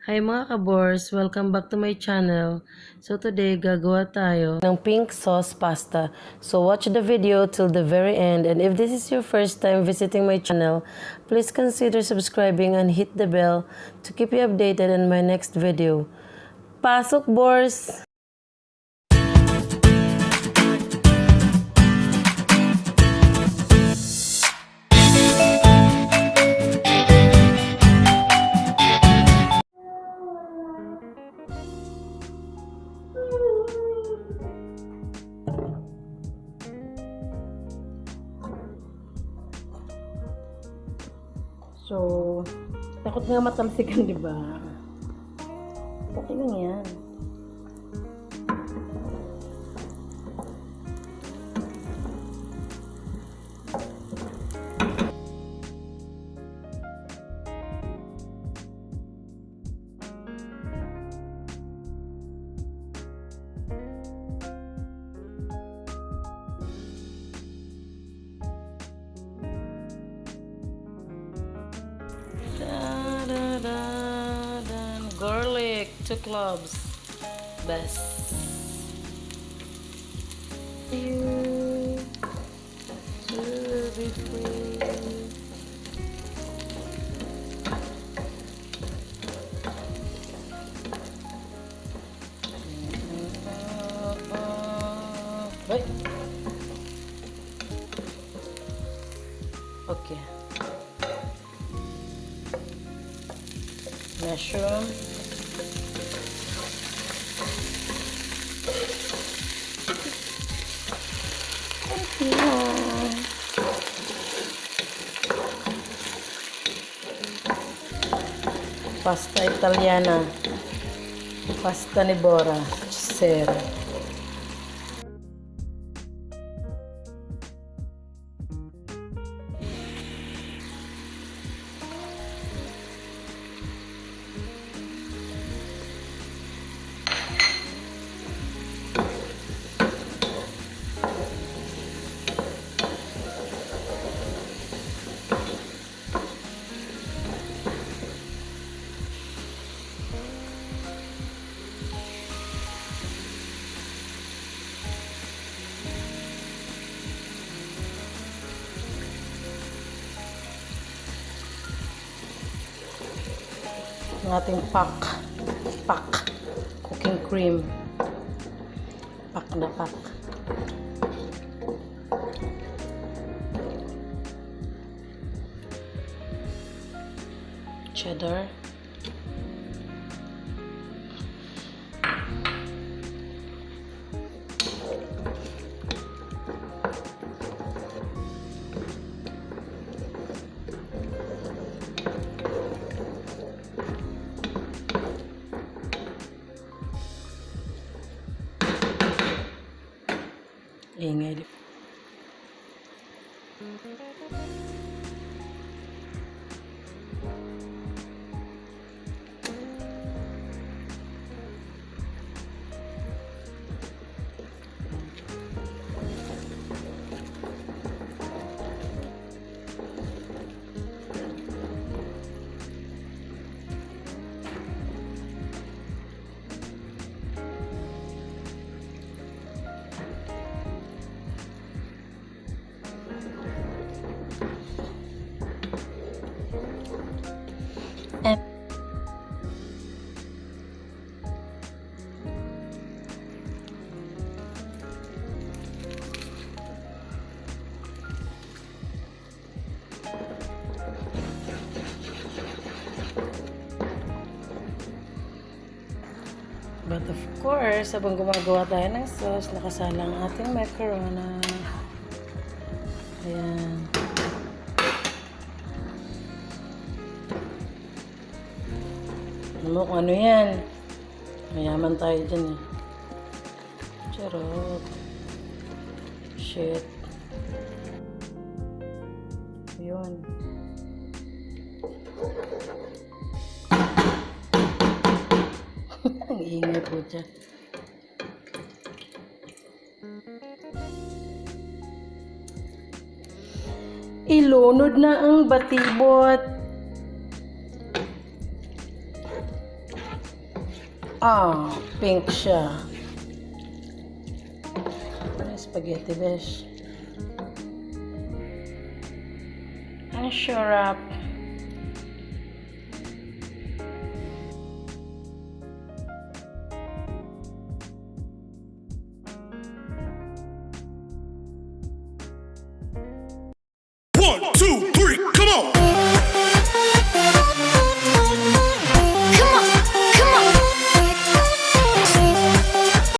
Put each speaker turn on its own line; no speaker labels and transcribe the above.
Hi mga kabors! Welcome back to my channel. So today, gagawa tayo ng pink sauce pasta. So watch the video till the very end. And if this is your first time visiting my channel, please consider subscribing and hit the bell to keep you updated on my next video. Pasok, bors! So, takot nga matalsikan, di ba? Okay lang yan. Garlic, 2 cloves. Best. You to be free. Wait. Okay. Mushroom. Pasta italiana. Pasta ni Bora. Sera. Ang ating pak cooking cream, pak na pak. Cheddar, ingay. But of course, habang gumagawa tayo ng sauce, nakasala ang ating macaroni. Ayan. Alam mo kung ano yan? Mayaman tayo dyan eh. Charot. Shit. Ayun. Ang ingay po dyan. Ilunod na ang batibot. Ah, pink siya. Ano yung spaghetti, besh? Ano sarap?
One, two, three, come on!